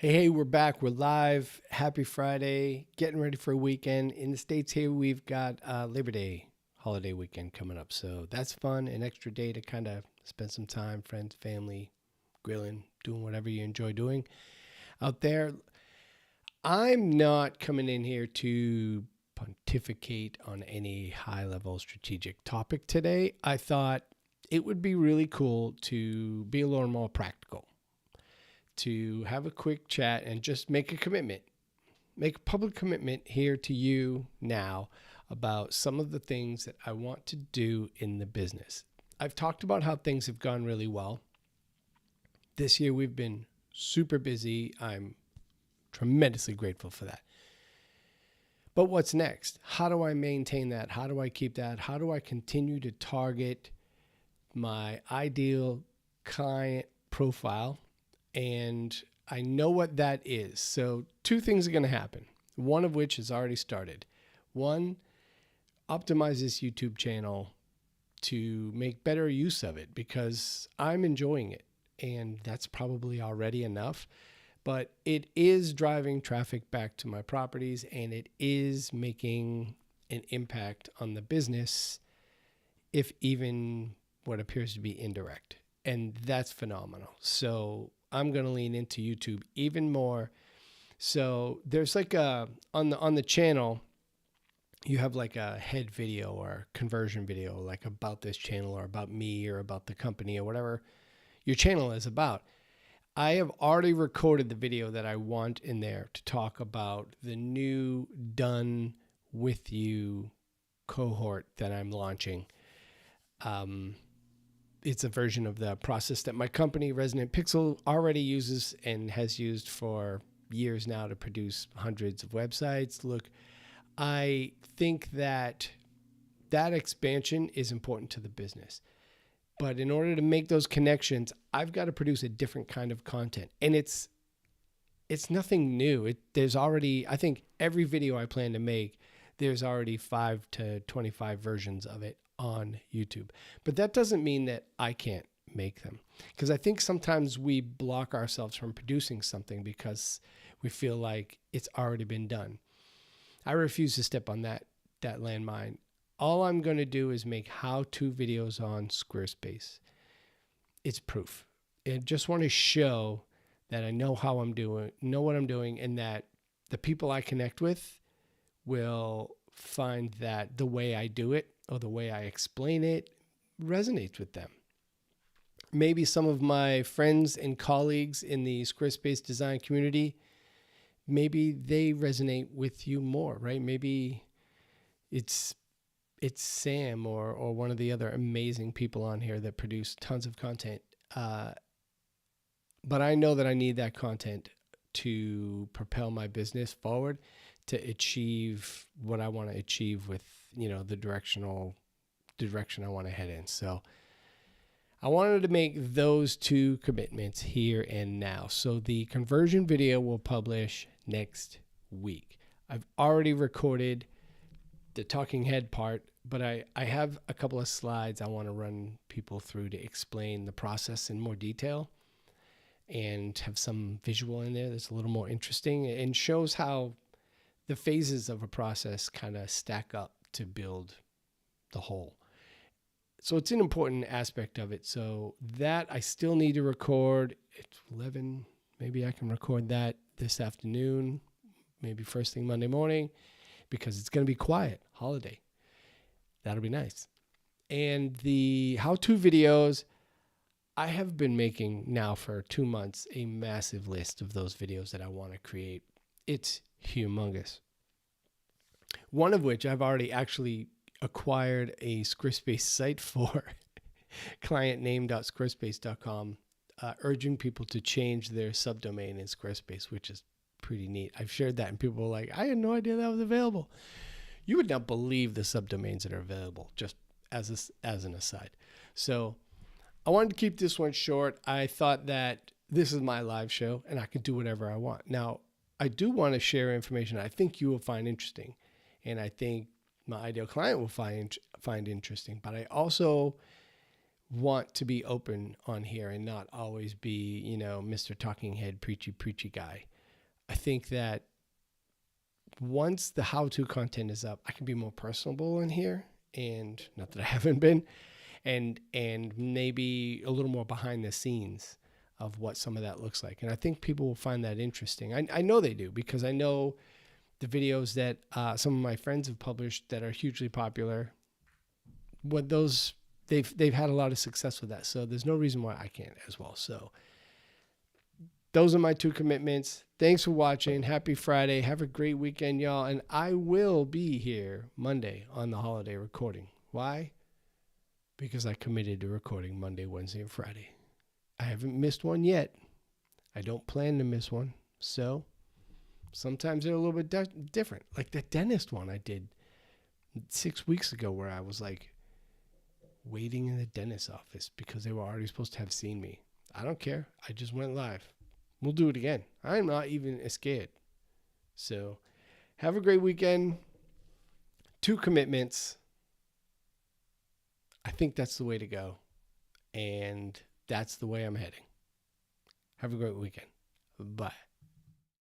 Hey, we're back. We're live. Happy Friday. Getting ready for a weekend. In the States here, we've got Labor Day holiday weekend coming up. So that's fun. An extra day to kind of spend some time, friends, family, grilling, doing whatever you enjoy doing out there. I'm not coming in here to pontificate on any high level strategic topic today. I thought it would be really cool to be a little more practical, to have a quick chat and just make a commitment, make a public commitment here to you now about some of the things that I want to do in the business. I've talked about how things have gone really well. This year we've been super busy. I'm tremendously grateful for that. But what's next? How do I maintain that? How do I keep that? How do I continue to target my ideal client profile? And I know what that is. So two things are going to happen, one of which has already started. One, optimize this YouTube channel to make better use of it because I'm enjoying it. And that's probably already enough. But it is driving traffic back to my properties and it is making an impact on the business, if even what appears to be indirect. And that's phenomenal. So I'm going to lean into YouTube even more. So there's like on the channel, you have like a head video or conversion video, like about this channel or about me or about the company or whatever your channel is about. I have already recorded the video that I want in there to talk about the new Done With You cohort that I'm launching. It's a version of the process that my company, Resonant Pixel, already uses and has used for years now to produce hundreds of websites. Look, I think that expansion is important to the business. But in order to make those connections, I've got to produce a different kind of content. And it's nothing new. There's already, I think every video I plan to make, there's already 5 to 25 versions of it on YouTube. But that doesn't mean that I can't make them. Because I think sometimes we block ourselves from producing something because we feel like it's already been done. I refuse to step on that landmine. All I'm going to do is make how-to videos on Squarespace. It's proof. I just want to show that I know how I'm doing, know what I'm doing, and that the people I connect with will find that the way I do it or the way I explain it resonates with them. Maybe some of my friends and colleagues in the Squarespace design community, maybe they resonate with you more, right? Maybe it's Sam or one of the other amazing people on here that produce tons of content. But I know that I need that content to propel my business forward, to achieve what I want to achieve with, the direction I want to head in. So I wanted to make those two commitments here and now. So the conversion video will publish next week. I've already recorded the talking head part, but I have a couple of slides I want to run people through to explain the process in more detail and have some visual in there that's a little more interesting and shows how the phases of a process kind of stack up to build the whole. So it's an important aspect of it. So that I still need to record at 11. Maybe I can record that this afternoon, maybe first thing Monday morning, because it's going to be quiet, holiday. That'll be nice. And the how-to videos, I have been making now for 2 months a massive list of those videos that I want to create. It's humongous. One of which I've already actually acquired a Squarespace site for, clientname.squarespace.com, urging people to change their subdomain in Squarespace, which is pretty neat. I've shared that and people were like, I had no idea that was available. You would not believe the subdomains that are available, just as an aside. So I wanted to keep this one short. I thought that this is my live show and I could do whatever I want. Now, I do want to share information I think you will find interesting, and I think my ideal client will find interesting, but I also want to be open on here and not always be, Mr. Talking Head, preachy guy. I think that once the how-to content is up, I can be more personable in here, and not that I haven't been, and maybe a little more behind the scenes of what some of that looks like. And I think people will find that interesting. I know they do, because I know the videos that some of my friends have published that are hugely popular, what those they've had a lot of success with that. So there's no reason why I can't as well. So those are my 2 commitments. Thanks for watching. Happy Friday. Have a great weekend, y'all. And I will be here Monday on the holiday recording. Why? Because I committed to recording Monday, Wednesday, and Friday. I haven't missed one yet. I don't plan to miss one. So sometimes they're a little bit different. Like the dentist one I did 6 weeks ago, where I was like waiting in the dentist's office because they were already supposed to have seen me. I don't care. I just went live. We'll do it again. I'm not even scared. So have a great weekend. 2 commitments. I think that's the way to go. And that's the way I'm heading. Have a great weekend. Bye.